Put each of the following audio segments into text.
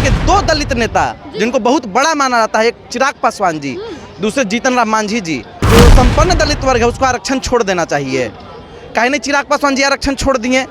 के दो दलित नेता जिनको बहुत बड़ा माना जाता है, एक चिराग पासवान जी, दूसरे जीतन राम मांझी जी, जो संपन्न दलित वर्ग है उसको आरक्षण छोड़ देना चाहिए। काहे नहीं चिराग पासवान जी आरक्षण छोड़ दिए,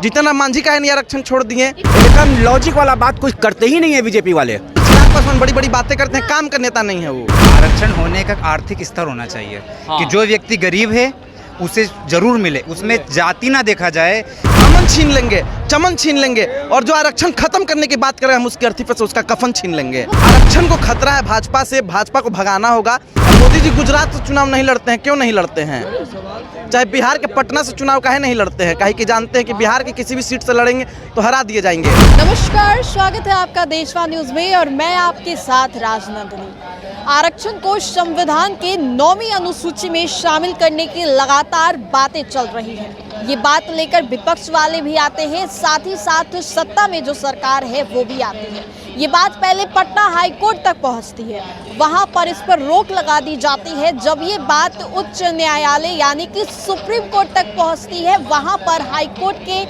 जीतन राम मांझी काहे नहीं आरक्षण छोड़ दिए? एकदम लॉजिक वाला बात कुछ करते ही नहीं है बीजेपी वाले। चिराग पासवान बड़ी बड़ी बातें करते हैं, काम का नेता नहीं है वो। आरक्षण होने का आर्थिक स्तर होना चाहिए कि जो व्यक्ति गरीब है उसे जरूर मिले, उसमें जाति ना देखा जाए। अमन छीन लेंगे, चमन छीन लेंगे, और जो आरक्षण खत्म करने की बात करें हम उसकी अर्थी पर से उसका कफन छीन लेंगे। आरक्षण को खतरा है भाजपा से, भाजपा को भगाना होगा। मोदी जी गुजरात से चुनाव नहीं लड़ते हैं, क्यों नहीं लड़ते हैं? चाहे बिहार के पटना से चुनाव काहे नहीं लड़ते हैं? काहे कि जानते हैं कि बिहार की किसी भी सीट से लड़ेंगे तो हरा दिए जाएंगे। नमस्कार, स्वागत है आपका देशवा न्यूज में और मैं आपके साथ राजनंदिनी। आरक्षण को संविधान के 9वीं अनुसूची में शामिल करने की लगातार बातें चल रही हैं। ये बात लेकर विपक्ष वाले भी आते हैं, साथ ही साथ सत्ता में जो सरकार है वो भी आती है। ये बात पहले पटना हाई कोर्ट तक पहुंचती है, वहां पर इस पर रोक लगा दी जाती है। जब ये बात उच्च न्यायालय यानी कि सुप्रीम कोर्ट तक पहुंचती है, वहां पर हाई कोर्ट के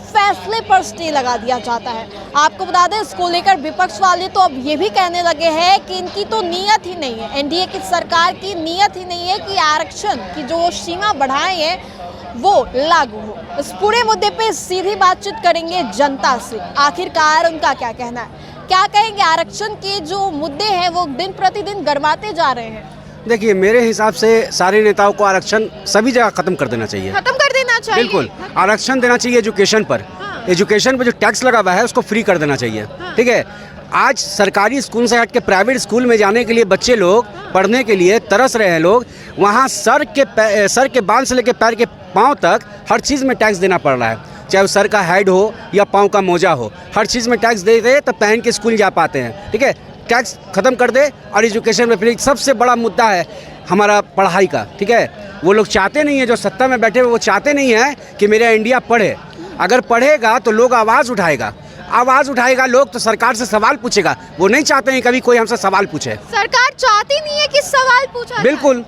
फैसले पर स्टे लगा दिया जाता है। आपको बता दें, इसको लेकर विपक्ष वाले तो अब ये भी कहने लगे हैं कि इनकी तो नीयत ही नहीं है, एनडीए की सरकार की नीयत ही नहीं है कि आरक्षण की जो सीमा बढ़ाए हैं वो लागू हो। इस पूरे मुद्दे पे सीधी बातचीत करेंगे जनता से, आखिरकार उनका क्या कहना है, क्या कहेंगे। आरक्षण के जो मुद्दे हैं वो दिन प्रतिदिन गरमाते जा रहे हैं। देखिए, मेरे हिसाब से सारे नेताओं को आरक्षण सभी जगह खत्म कर देना चाहिए। खत्म कर देना चाहिए, बिल्कुल। आरक्षण देना चाहिए एजुकेशन पर। एजुकेशन पर जो टैक्स लगा हुआ है उसको फ्री कर देना चाहिए। ठीक है, आज सरकारी स्कूल से हट के प्राइवेट स्कूल में जाने के लिए बच्चे लोग पढ़ने के लिए तरस रहे हैं। लोग वहाँ सर के बाल से लेकर पैर के पाँव तक हर चीज़ में टैक्स देना पड़ रहा है, चाहे वो सर का हेड हो या पाँव का मोजा हो, हर चीज़ में टैक्स दे दे तब पहन के स्कूल जा पाते हैं। ठीक है, टैक्स खत्म कर दे और एजुकेशन में फ्री। सबसे बड़ा मुद्दा है हमारा पढ़ाई का। ठीक है, वो लोग चाहते नहीं है, जो सत्ता में बैठे हुए वो चाहते नहीं है कि मेरा इंडिया पढ़े। अगर पढ़ेगा तो लोग आवाज़ उठाएगा लोग, तो सरकार से सवाल पूछेगा। वो नहीं चाहते हैं कभी कोई हमसे सवाल पूछे। सरकार चाहती नहीं है कि सवाल पूछा जाए।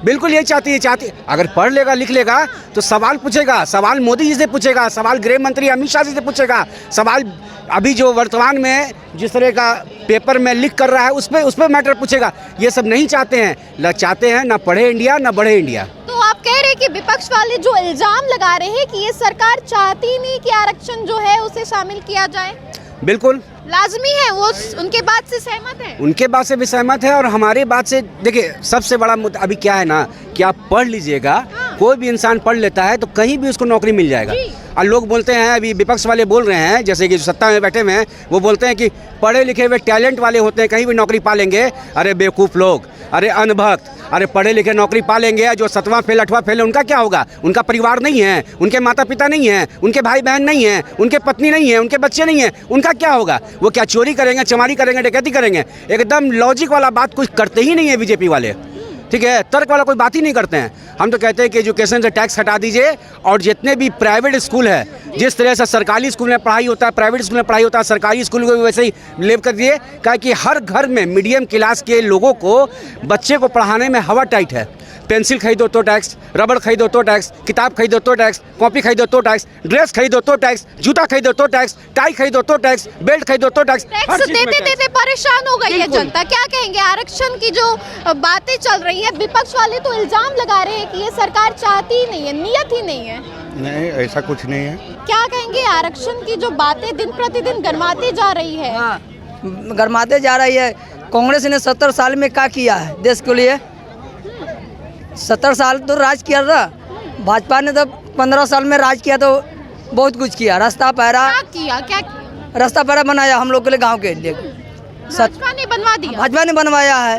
बिल्कुल यही चाहती। अगर पढ़ लेगा लिख लेगा तो सवाल पूछेगा। सवाल मोदी जी से पूछेगा, सवाल गृह मंत्री अमित शाह जी से पूछेगा, सवाल अभी जो वर्तमान में जिस तरह का पेपर में लिख कर रहा है उस पर मैटर पूछेगा। ये सब नहीं चाहते हैं। चाहते हैं ना पढ़े इंडिया ना बढ़े इंडिया। तो आप कह रहे हैं कि विपक्ष वाले जो इल्जाम लगा रहे हैं कि ये सरकार चाहती नहीं कि आरक्षण जो है उसे शामिल किया जाए, बिल्कुल लाजमी है, वो उनके बात से सहमत है। उनके बात से भी सहमत है और हमारी बात से। देखिए, सबसे बड़ा मुद्दा अभी क्या है ना कि आप पढ़ लीजिएगा, कोई भी इंसान पढ़ लेता है तो कहीं भी उसको नौकरी मिल जाएगा। और लोग बोलते हैं, अभी विपक्ष वाले बोल रहे हैं, जैसे कि सत्ता में बैठे हुए हैं, वो बोलते हैं कि पढ़े लिखे हुए टैलेंट वाले होते हैं कहीं भी नौकरी पा लेंगे। अरे बेवकूफ़ लोग, अरे अनभक्त, अरे पढ़े लिखे नौकरी पा लेंगे, जो 7वां फेल 8वां फेल है उनका क्या होगा? उनका परिवार नहीं है, उनके माता पिता नहीं हैं, उनके भाई बहन नहीं हैं, उनके पत्नी नहीं है, उनके बच्चे नहीं हैं, उनका क्या होगा? वो क्या चोरी करेंगे, चमारी करेंगे, डकैती करेंगे? एकदम लॉजिक वाला बात कुछ करते ही नहीं है बीजेपी वाले। ठीक है, तर्क वाला कोई बात ही नहीं करते हैं। हम तो कहते हैं कि एजुकेशन से टैक्स हटा दीजिए और जितने भी प्राइवेट स्कूल है, जिस तरह से सरकारी स्कूल में पढ़ाई होता है, प्राइवेट स्कूल में पढ़ाई होता है, सरकारी स्कूल को भी वैसे ही लेव कर दिए। क्या कि हर घर में मीडियम क्लास के लोगों को, बच्चे को पढ़ाने में हवा टाइट है। पेंसिल खरीदो तो टैक्स, रबड़ खरीदो तो टैक्स, किताब खरीदो तो टैक्स, कॉपी खरीदो तो टैक्स, ड्रेस खरीदो तो टैक्स, जूता खरीदो तो टैक्स, टाई खरीदो तो टैक्स, बेल्ट खरीदो तो टैक्स। देते परेशान हो गई है जनता। क्या कहेंगे, आरक्षण की जो बातें चल रही है, विपक्ष वाले तो इल्जाम लगा रहे हैं कि ये सरकार चाहती ही नहीं है, नियत ही नहीं है। नहीं, ऐसा कुछ नहीं है। क्या कहेंगे, आरक्षण की जो बातें दिन प्रतिदिन गरमाती जा रही है? गरमाते जा रही है। कांग्रेस ने 70 साल में क्या किया है देश के लिए? 70 साल तो राज किया था। भाजपा ने तो 15 साल में राज किया, तो बहुत कुछ किया। रास्ता पैरा बनाया हम लोग के लिए, गांव के लिए। भाजपा ने बनवा दिया। भाजपा ने बनवाया है।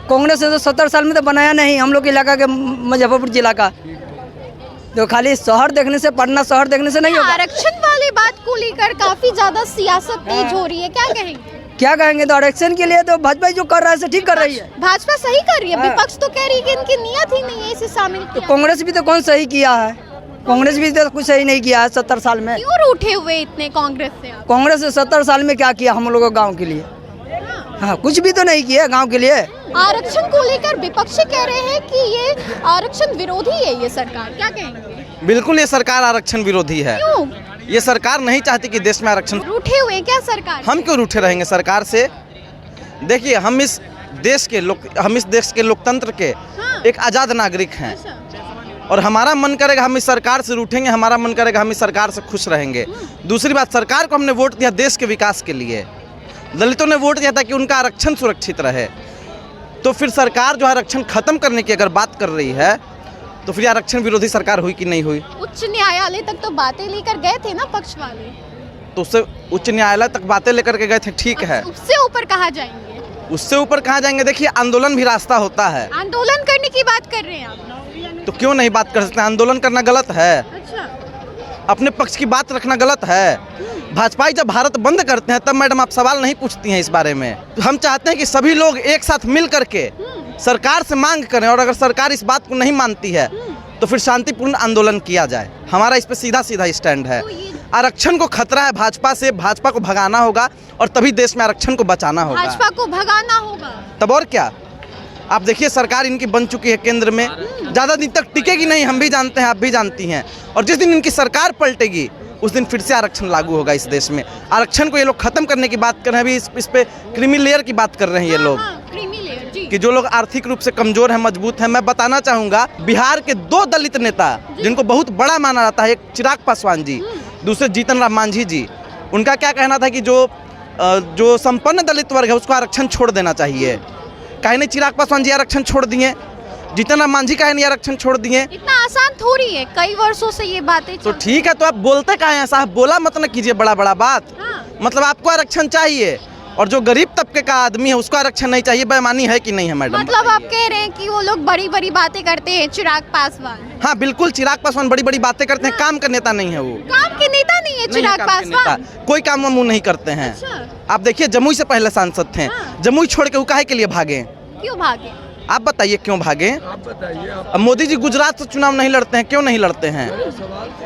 कांग्रेस ने तो 70 साल में तो बनाया नहीं। हम लोग के इलाका के मुजफ्फरपुर जिला का तो खाली शहर देखने से, पटना शहर देखने से नहीं होगा। आरक्षण वाली बात को लेकर काफी ज्यादा सियासत तेज हो रही है, क्या कहेंगे? क्या कहेंगे, तो आरक्षण के लिए तो भाजपा जो कर रहा है ठीक कर रही है। भाजपा सही कर रही है, विपक्ष तो कह रही है कि इनकी नियत ही नहीं है इसे शामिल किया। कांग्रेस भी तो कौन सही किया है? कांग्रेस भी तो कुछ सही नहीं किया है 70 साल में। क्यों रूठे हुए इतने कांग्रेस से? कांग्रेस ने 70 साल में क्या किया हम लोगों गाँव के लिए? हाँ, कुछ भी तो नहीं किया गांव के लिए। आरक्षण को लेकर विपक्षी कह रहे हैं कि ये आरक्षण विरोधी है ये सरकार, क्या कहेंगे? बिल्कुल, ये सरकार आरक्षण विरोधी है। क्यों? ये सरकार नहीं चाहती कि देश में आरक्षण। रूठे हुए क्या सरकार? हम क्यों रूठे रहेंगे सरकार से? देखिए, हम इस देश के लोकतंत्र के एक आज़ाद नागरिक हैं और हमारा मन करेगा हम इस सरकार से रूठेंगे, हमारा मन करेगा हम इस सरकार से खुश रहेंगे। दूसरी बात, सरकार को हमने वोट दिया देश के विकास के लिए, दलितों ने वोट दिया था कि उनका आरक्षण सुरक्षित रहे। तो फिर सरकार जो आरक्षण खत्म करने की अगर बात कर रही है तो फिर आरक्षण विरोधी सरकार हुई कि नहीं हुई? उच्च न्यायालय तक तो बातें लेकर गए थे ना पक्ष वाले, तो उससे उच्च न्यायालय तक बातें लेकर के गए थे, ठीक है। उससे ऊपर कहाँ जाएंगे? उससे ऊपर कहाँ जाएंगे? देखिए, आंदोलन भी रास्ता होता है। आंदोलन करने की बात कर रहे हैं आप? तो क्यों नहीं बात कर सकते? आंदोलन करना गलत है? अच्छा, अपने पक्ष की बात रखना गलत है? भाजपाई जब भारत बंद करते हैं तब मैडम आप सवाल नहीं पूछती हैं इस बारे में। हम चाहते हैं कि सभी लोग एक साथ मिल करके सरकार से मांग करें और अगर सरकार इस बात को नहीं मानती है तो फिर शांतिपूर्ण आंदोलन किया जाए। हमारा इस पे सीधा स्टैंड है। आरक्षण को खतरा है भाजपा से, भाजपा को भगाना होगा और तभी देश में आरक्षण को बचाना होगा। भाजपा को भगाना होगा तब और क्या? आप देखिए, सरकार इनकी बन चुकी है केंद्र में, ज़्यादा दिन तक टिकेगी नहीं, हम भी जानते हैं, आप भी जानती हैं। और जिस दिन इनकी सरकार पलटेगी उस दिन फिर से आरक्षण लागू होगा इस देश में। आरक्षण को ये लोग खत्म करने की बात कर रहे हैं, अभी इस पे क्रीमी लेयर की बात कर रहे हैं ये लोग, क्रीमी लेयर जी, कि जो लोग आर्थिक रूप से कमजोर हैं, मजबूत हैं। मैं बताना चाहूँगा, बिहार के 2 दलित नेता जिनको बहुत बड़ा माना जाता है, एक चिराग पासवान जी, दूसरे जीतन राम मांझी जी, उनका क्या कहना था कि जो संपन्न दलित वर्ग है उसको आरक्षण छोड़ देना चाहिए। काहे नहीं चिराग पासवान जी आरक्षण छोड़ दिए? जीतन राम मांझी काहे नहीं आरक्षण छोड़ दिए? इतना आसान थोड़ी है, कई वर्षों से ये बातें तो ठीक है, तो आप बोलते काहे हैं? साहब बोला मत न कीजिए बड़ा बड़ा बात। मतलब आपको आरक्षण चाहिए और जो गरीब तबके का आदमी है उसको आरक्षण नहीं चाहिए, बेईमानी है कि नहीं है मैडम? मतलब आप कह रहे हैं कि वो लोग बड़ी बड़ी बातें करते हैं, चिराग पासवान? हाँ बिल्कुल, चिराग पासवान बड़ी बड़ी बातें करते हैं, काम का नेता नहीं है वो। काम के नेता नहीं है चिराग पासवान? कोई काम वाम नहीं करते हैं। आप देखिए, जमुई से पहले सांसद थे, जमुई छोड़ के वो काहे के लिए भागे? क्यों भागे? आप बताइए क्यों भागे? अब मोदी जी गुजरात से चुनाव नहीं लड़ते हैं, क्यों नहीं लड़ते हैं?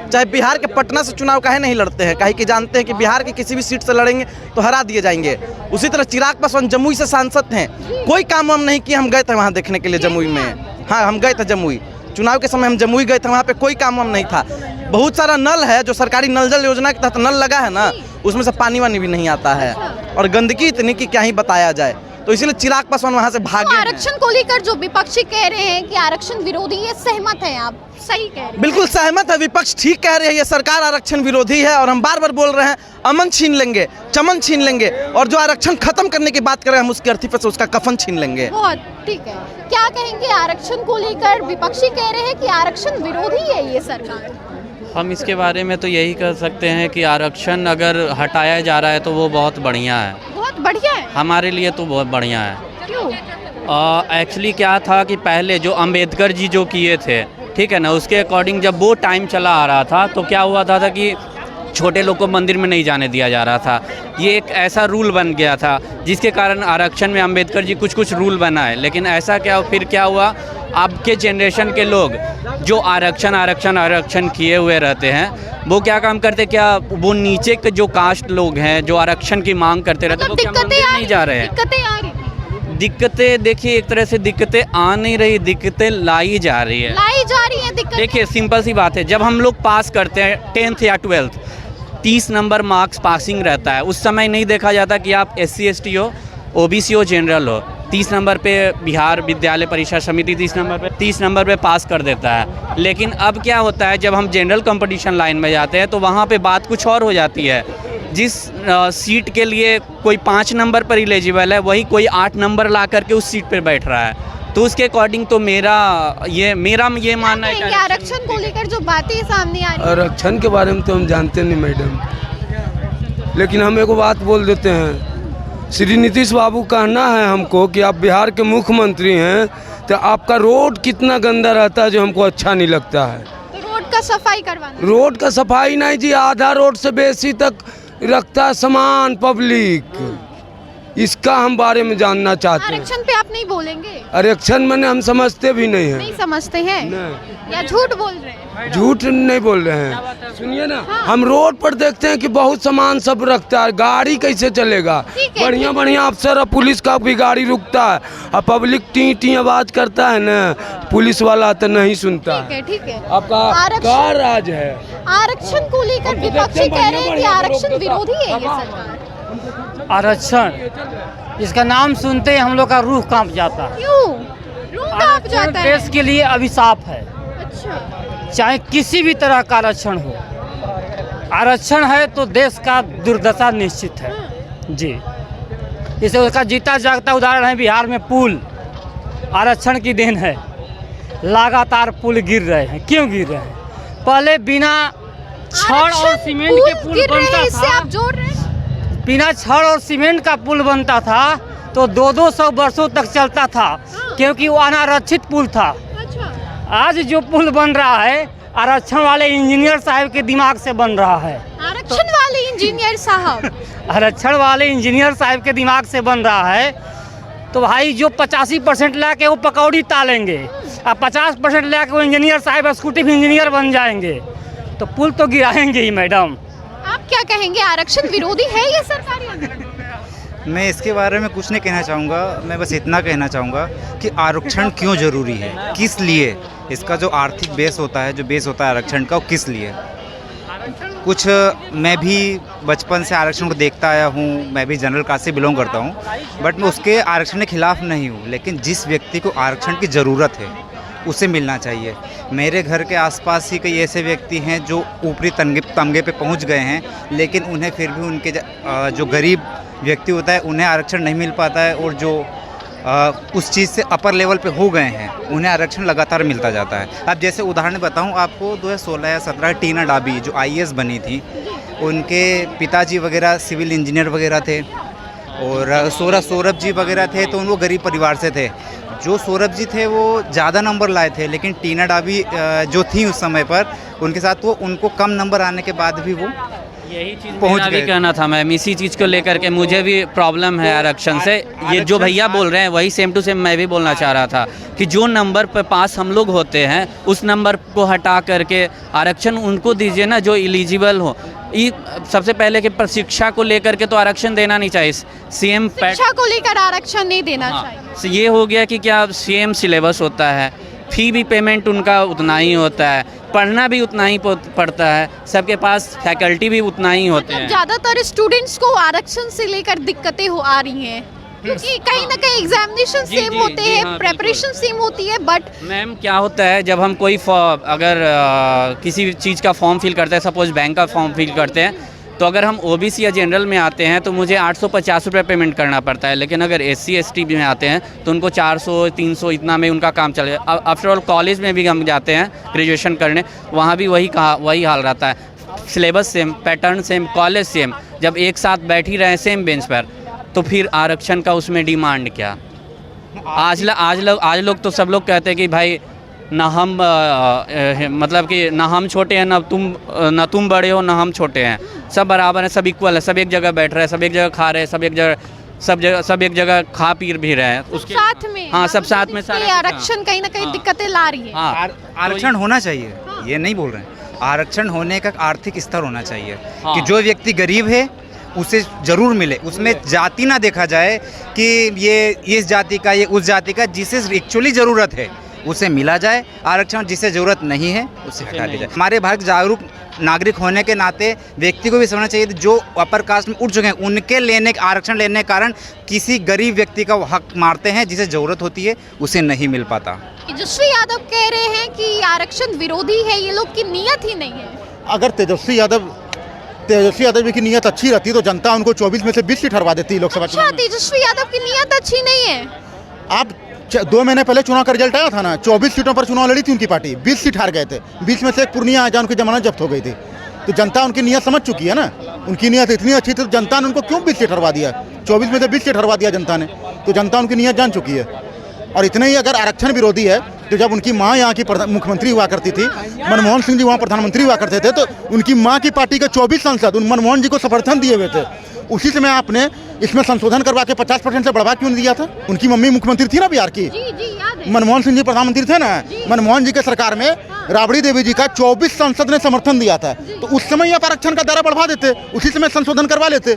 चाहे बिहार के पटना से चुनाव काहे नहीं लड़ते हैं? काहे कि जानते हैं कि बिहार की किसी भी सीट से लड़ेंगे तो हरा दिए जाएंगे। उसी तरह चिराग पासवान जमुई से सांसद हैं, कोई काम वाम नहीं किया। हम गए थे वहाँ देखने के लिए जमुई में, हाँ हम गए थे जमुई, चुनाव के समय हम जमुई गए थे, वहाँ पे कोई काम वाम नहीं था। बहुत सारा नल है जो सरकारी नल जल योजना के तहत नल लगा है ना, उसमें से पानी वानी भी नहीं आता है और गंदगी इतनी कि क्या ही बताया जाए। तो इसलिए चिराग पासवान वहाँ से भागे। आरक्षण को लेकर जो विपक्षी कह रहे हैं कि आरक्षण विरोधी है, सहमत हैं आप? सही कह रहे हैं? बिल्कुल सहमत है, विपक्ष ठीक कह रहे हैं, ये सरकार आरक्षण विरोधी है और हम बार बार बोल रहे हैं अमन छीन लेंगे, चमन छीन लेंगे और जो आरक्षण खत्म करने की बात कर रहे हैं हम उसकी अर्थी पे से उसका कफन छीन लेंगे। बहुत ठीक है। क्या कहेंगे आरक्षण को लेकर? विपक्षी कह रहे हैं कि आरक्षण विरोधी है ये सरकार। हम इसके बारे में तो यही कह सकते हैं कि आरक्षण अगर हटाया जा रहा है तो वो बहुत बढ़िया है, बहुत बढ़िया है हमारे लिए तो बहुत बढ़िया है। क्यों? एक्चुअली क्या था कि पहले जो अंबेडकर जी जो किए थे, ठीक है ना, उसके अकॉर्डिंग जब वो टाइम चला आ रहा था तो क्या हुआ था कि छोटे लोग को मंदिर में नहीं जाने दिया जा रहा था। ये एक ऐसा रूल बन गया था जिसके कारण आरक्षण में अंबेडकर जी कुछ रूल बनाए, लेकिन ऐसा फिर क्या हुआ, अब के जनरेशन के लोग जो आरक्षण किए हुए रहते हैं वो क्या काम करते, क्या वो नीचे के जो कास्ट लोग हैं जो आरक्षण की मांग करते रहते हैं वो क्या मंदिर नहीं जा रहे हैं? दिक्कतें आ रही, दिक्कतें देखिए, एक तरह से दिक्कतें आ नहीं रही, दिक्कतें लाई जा रही है दिक्कतें। देखिए सिंपल सी बात है, जब हम लोग पास करते हैं 10th या 12th 30 नंबर मार्क्स पासिंग रहता है। उस समय नहीं देखा जाता कि आप SC ST हो, OBC हो, जनरल हो। 30 नंबर पे बिहार विद्यालय परीक्षा समिति 30 नंबर पे पास कर देता है। लेकिन अब क्या होता है, जब हम जनरल कंपटीशन लाइन में जाते हैं तो वहाँ पे बात कुछ और हो जाती है। जिस सीट के लिए कोई 5 नंबर पर एलिजिबल है वही कोई 8 नंबर ला करके उस सीट पर बैठ रहा है। तो उसके अकॉर्डिंग तो मेरा ये मानना है कि आरक्षण को लेकर जो बातें सामने आ रही हैं। आरक्षण के बारे में तो हम जानते नहीं मैडम, लेकिन हम एक बात बोल देते हैं, श्री नीतीश बाबू कहना है हमको कि आप बिहार के मुख्यमंत्री हैं तो आपका रोड कितना गंदा रहता है जो हमको अच्छा नहीं लगता है। तो रोड का सफाई करवाना। रोड का सफाई नहीं जी, आधा रोड से बेसी तक रखता है सामान पब्लिक। इसका हम बारे में जानना चाहते हैं। आरक्षण पे आप नहीं बोलेंगे? आरक्षण मैंने हम समझते भी नहीं नहीं है। समझते हैं नहीं। या झूठ बोल रहे हैं? झूठ नहीं बोल रहे हैं। सुनिए ना, हम रोड पर देखते हैं कि बहुत सामान सब रखता है, गाड़ी कैसे चलेगा? ठीक है, बढ़िया बढ़िया अफसर और पुलिस का भी गाड़ी रुकता है और पब्लिक टी टी आवाज करता है ना, पुलिस वाला तो नहीं सुनता है। ठीक है। आपका आरक्षण- क्या राज है? आरक्षण को लेकर विपक्षी कह रहे हैं कि आरक्षण विरोधी है ये सरकार। आरक्षण इसका नाम सुनते ही हम लोग का रूह कांप जाता है। क्यों रूह कांप जाता है? देश के लिए अभिशाप है। अच्छा, चाहे किसी भी तरह का आरक्षण हो, आरक्षण है तो देश का दुर्दशा निश्चित है जी। इसे उसका जीता जागता उदाहरण है बिहार में पुल, आरक्षण की देन है। लगातार पुल गिर रहे हैं। क्यों गिर रहे हैं? पहले बिना छड़ और सीमेंट के पुल गिर रहे हैं, बनता इससे था। आप जोड़ रहे हैं? बिना छड़ और सीमेंट का पुल बनता था तो 200 वर्षों तक चलता था, क्योंकि वो अनारक्षित पुल था। अच्छा, आज जो पुल बन रहा है आरक्षण वाले इंजीनियर साहब के दिमाग से बन रहा है। आरक्षण वाले इंजीनियर साहब? आरक्षण वाले इंजीनियर साहब के दिमाग से बन रहा है। तो भाई जो 85% ला के वो पकौड़ी तालेंगे और 50% ला के वो इंजीनियर साहब एक्जीक्यूटिव इंजीनियर बन जाएंगे, तो पुल तो गिराएंगे ही मैडम। आप क्या कहेंगे, आरक्षण विरोधी है ये सरकार या नहीं? मैं इसके बारे में कुछ नहीं कहना चाहूँगा। मैं बस इतना कहना चाहूँगा कि आरक्षण क्यों ज़रूरी है, किस लिए, इसका जो आर्थिक बेस होता है, जो बेस होता है आरक्षण का, वो किस लिए। कुछ मैं भी बचपन से आरक्षण को देखता आया हूँ, मैं भी जनरल कास्ट से बिलोंग करता हूँ, बट मैं उसके आरक्षण के खिलाफ नहीं हूँ। लेकिन जिस व्यक्ति को आरक्षण की ज़रूरत है उसे मिलना चाहिए। मेरे घर के आसपास ही कई ऐसे व्यक्ति हैं जो ऊपरी तमगे पे पहुंच गए हैं, लेकिन उन्हें फिर भी उनके जो गरीब व्यक्ति होता है उन्हें आरक्षण नहीं मिल पाता है, और जो उस चीज़ से अपर लेवल पे हो गए हैं उन्हें आरक्षण लगातार मिलता जाता है। अब जैसे उदाहरण बताऊं आपको, 2016 या 17 टीना डाबी जो IAS बनी थी, उनके पिताजी वगैरह सिविल इंजीनियर वगैरह थे, और सौरभ जी वगैरह थे, तो वो गरीब परिवार से थे। जो सौरभ जी थे वो ज़्यादा नंबर लाए थे, लेकिन टीना डाबी जो थी उस समय पर उनके साथ, वो उनको कम नंबर आने के बाद भी वो यही चीज़ पहुंच मेरा भी गए। कहना था मैम, इसी चीज़ को लेकर के मुझे भी प्रॉब्लम है आरक्षण से। ये जो भैया बोल रहे हैं वही सेम टू सेम मैं भी बोलना चाह रहा था कि जो नंबर पर पास हम लोग होते हैं उस नंबर को हटा करके आरक्षण उनको दीजिए ना जो एलिजिबल हो। ये सबसे पहले कि शिक्षा को लेकर के तो आरक्षण देना नहीं चाहिए। CM शिक्षा को लेकर आरक्षण नहीं देना चाहिए। ये हो गया कि क्या सेम सिलेबस होता है, फी भी पेमेंट उनका उतना ही होता है, पढ़ना भी उतना ही पड़ता है, सबके पास फैकल्टी भी उतना ही होते हैं। ज्यादातर स्टूडेंट्स को आरक्षण से लेकर दिक्कतें आ रही हैं, क्योंकि कहीं ना कहीं एग्जामिनेशन जी, सेम जी, होते जी, हैं, हाँ, प्रेपरेशन सेम होती है, बट मैम क्या होता है जब हम कोई अगर किसी चीज़ का फॉर्म फिल करते हैं, सपोज बैंक का फॉर्म फिल करते हैं, तो अगर हम OBC या जनरल में आते हैं तो मुझे 850 रुपये पेमेंट करना पड़ता है, लेकिन अगर SC ST में आते हैं तो उनको 400-300 इतना में उनका काम चले। आफ्टर ऑल कॉलेज में भी हम जाते हैं ग्रेजुएशन करने, वहाँ भी वही हाल रहता है। Syllabus same, pattern same, college same, जब एक साथ बैठ ही रहे सेम बेंच पर, तो फिर आरक्षण का उसमें डिमांड क्या। आज लोग तो सब लोग कहते हैं कि भाई ना हम मतलब कि ना हम छोटे हैं ना तुम बड़े हो ना हम छोटे हैं, सब बराबर हैं, सब इक्वल है, सब एक जगह बैठ रहे हैं, सब एक जगह खा रहे हैं, सब एक जगह खा पी भी रहे हैं उसके साथ में, हाँ सब साथ में ये आरक्षण कहीं ना कहीं दिक्कतें ला रही है। हाँ आरक्षण होना चाहिए, ये नहीं बोल रहे हैं। आरक्षण होने का आर्थिक स्तर होना चाहिए हाँ। कि जो व्यक्ति गरीब है उसे ज़रूर मिले, उसमें जाति ना देखा जाए कि ये इस जाति का, ये उस जाति का, जिसे एक्चुअली ज़रूरत है उसे मिला जाए आरक्षण, जिसे ज़रूरत नहीं है उसे हटा दिया जाए। हमारे भारत जागरूक नागरिक होने के नाते व्यक्ति को भी समझना चाहिए कि जो अपर कास्ट में उठ चुके हैं उनके आरक्षण लेने के कारण किसी गरीब व्यक्ति का हक मारते हैं, जिसे ज़रूरत होती है उसे नहीं मिल पाता। तेजस्वी यादव कह रहे हैं कि आरक्षण विरोधी है, ये लोग की नीयत ही नहीं है। अगर तेजस्वी यादव की नीयत अच्छी रहती तो जनता उनको 24 में से 20 सीट हरवा देती लोकसभा अच्छा, चुनाव में। तेजस्वी यादव की नीयत अच्छी नहीं है। आप 2 महीने पहले चुनाव का रिजल्ट आया था ना, 24 सीटों पर चुनाव लड़ी थी उनकी पार्टी, 20 सीट हार गए थे, 20 में से एक पूर्णिया जहाँ उनकी जमानत जब्त हो गई थी। तो जनता उनकी नीयत समझ चुकी है ना, उनकी नीयत इतनी अच्छी थी तो जनता ने उनको क्यों 20 सीट हरवा दिया, 24 में से 20 सीट हरवा दिया जनता ने, तो जनता उनकी नीयत जान चुकी है। और इतने ही अगर आरक्षण विरोधी है तो जब उनकी माँ यहाँ की मुख्यमंत्री हुआ करती थी, मनमोहन सिंह जी वहाँ प्रधानमंत्री हुआ करते थे, तो उनकी माँ की पार्टी के 24 सांसद उन मनमोहन जी को समर्थन दिए हुए थे। उसी समय आपने इसमें संशोधन करवा के 50% से बढ़वा क्यों नहीं दिया था? उनकी मम्मी मुख्यमंत्री थी ना बिहार की, मनमोहन सिंह जी प्रधानमंत्री थे ना, मनमोहन जी के सरकार में राबड़ी देवी जी का 24 सांसद ने समर्थन दिया था, तो उस समय आप आरक्षण का दायरा बढ़वा देते, उसी समय संशोधन करवा लेते।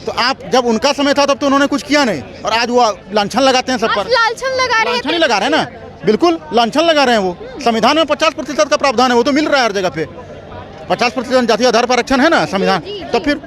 तो आप जब उनका समय था तब तो उन्होंने कुछ किया नहीं, और आज वो लांछन लगाते हैं सब पर। लांछन लगा रहे हैं, लांछन ही लगा रहे हैं ना, बिल्कुल लांछन लगा रहे हैं। वो संविधान में 50% का प्रावधान है, वो तो मिल रहा है हर जगह पे। 50% जनजातीय आधार पर आरक्षण है ना संविधान, तो फिर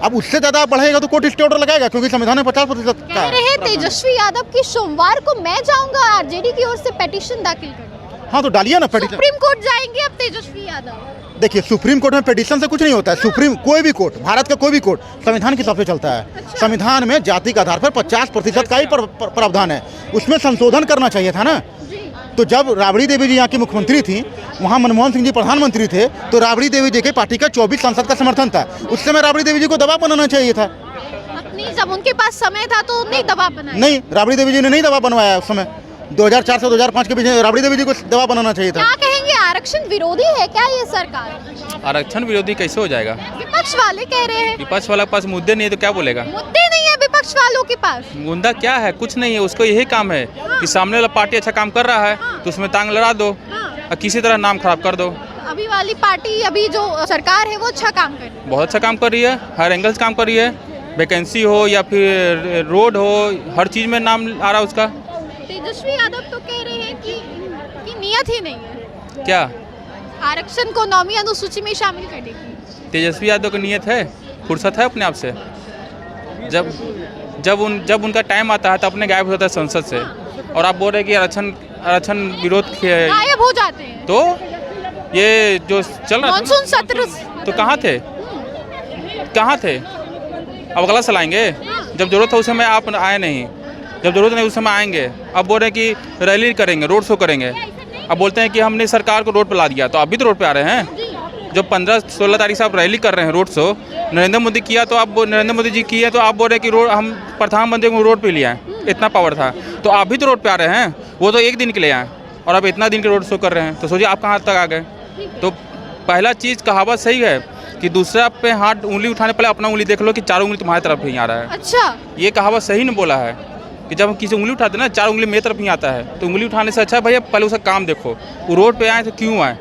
अब उससे ज्यादा आप बढ़ेगा तो कोर्ट स्टे ऑर्डर लगाएगा, क्योंकि संविधान में 50% का कह रहे तेजस्वी यादव की सोमवार को मैं जाऊंगा आरजेडी की ओर से पिटीशन दाखिल करने। हाँ तो डालिए ना पिटीशन। सुप्रीम कोर्ट जाएंगे अब तेजस्वी यादव। देखिए सुप्रीम कोर्ट में पिटीशन से कुछ नहीं होता है। सुप्रीम कोई भी कोर्ट, भारत का कोई भी कोर्ट संविधान के हिसाब से चलता है। संविधान में जाति के आधार पर 50% का ही प्रावधान है, उसमें संशोधन करना चाहिए था ना। तो जब राबड़ी देवी जी यहाँ की मुख्यमंत्री थी, वहाँ मनमोहन सिंह जी प्रधानमंत्री थे, तो राबड़ी देवी जी के पार्टी का 24 सांसद का समर्थन था। उस समय राबड़ी देवी जी को दबाव बनाना चाहिए था। अपनी जब उनके पास समय था तो नहीं दबाव बनाया। नहीं, राबड़ी देवी जी ने नहीं दबाव बनवाया उस समय। 2004 से 2005 के बीच राबड़ी देवी जी को दबाव बनाना चाहिए था। क्या कहेंगे, आरक्षण विरोधी है क्या ये सरकार? आरक्षण विरोधी कैसे हो जाएगा? विपक्ष वाले कह रहे हैं। विपक्ष वाला के पास मुद्दे नहीं है तो क्या बोलेगा? मुद्दे नहीं है विपक्ष वालों के पास। मुद्दा क्या है? कुछ नहीं है, उसको यही काम है कि सामने वाला पार्टी अच्छा काम कर रहा है तो उसमें टांग लड़ा दो और किसी तरह नाम खराब कर दो। अभी वाली पार्टी, अभी जो सरकार है वो अच्छा काम कर रही है, बहुत अच्छा काम कर रही है, हर एंगल से काम कर रही है। वैकेंसी हो या फिर रोड हो, हर चीज़ में नाम आ रहा है उसका। तेजस्वी यादव तो कह रहे हैं कि नियत ही नहीं है क्या आरक्षण को 9वीं अनुसूची में शामिल करने की। तेजस्वी यादव की नियत है, फुर्सत है अपने आप से। जब उनका टाइम आता है तो अपने गायब होता है संसद से, और आप बोल रहे हैं कि आरक्षण विरोध गायब हो जाते हैं। तो ये जो चल रहा मानसून सत्र तो कहाँ थे? अब अगला साल आएंगे, जब जरूरत है उस समय आप आए नहीं, जब जरूरत नहीं उस समय आएंगे। अब बोल रहे हैं कि रैली करेंगे, रोड शो करेंगे, अब बोलते हैं कि हमने सरकार को रोड पर ला दिया, तो अभी तो रोड पे आ रहे हैं। जब 15-16 तारीख से आप रैली कर रहे हैं, रोड शो नरेंद्र मोदी किया, तो आप नरेंद्र मोदी जी किए तो आप बोल रहे हैं कि रोड हम प्रधानमंत्री को रोड पे लिया है, इतना पावर था, तो आप भी तो रोड पे आ रहे हैं। वो तो एक दिन के लिए आए और अब इतना दिन के रोड शो कर रहे हैं, तो सोचिए आप कहाँ तक आ गए। तो पहला चीज़ कहावत सही है कि दूसरा पे हाथ उंगली उठाने पहले अपना उंगली देख लो कि 4 उंगली तुम्हारी तरफ ही आ रहा है। अच्छा, ये कहावत सही नहीं बोला है कि जब हम किसी उंगली उठाते हैं ना, 4 उंगली मेरी तरफ ही आता है, तो उंगली उठाने से अच्छा भैया पहले उसका काम देखो। वो रोड पे आए तो क्यों आए,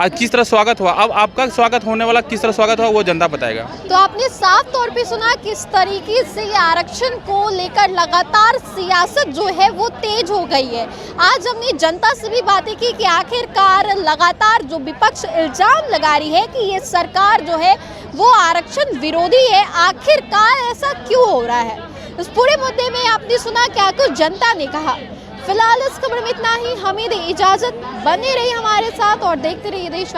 आज किस तरह स्वागत हुआ, अब आपका स्वागत होने वाला किस तरह स्वागत हुआ वो जनता बताएगा। तो आपने साफ तौर पे सुना किस तरीके से ये आरक्षण को लेकर लगातार सियासत जो है वो तेज हो गई है। आज हमने जनता से भी बातें की कि आखिरकार लगातार जो विपक्ष इल्जाम लगा रही है कि ये सरकार जो है वो आरक्षण विरोधी है, आखिरकार ऐसा क्यों हो रहा है। इस पूरे मुद्दे में आपने सुना क्या कुछ जनता ने कहा। फिलहाल इस खबर में इतना ही, हमें दे इजाजत, बने रहिए हमारे साथ और देखते रहिए देश।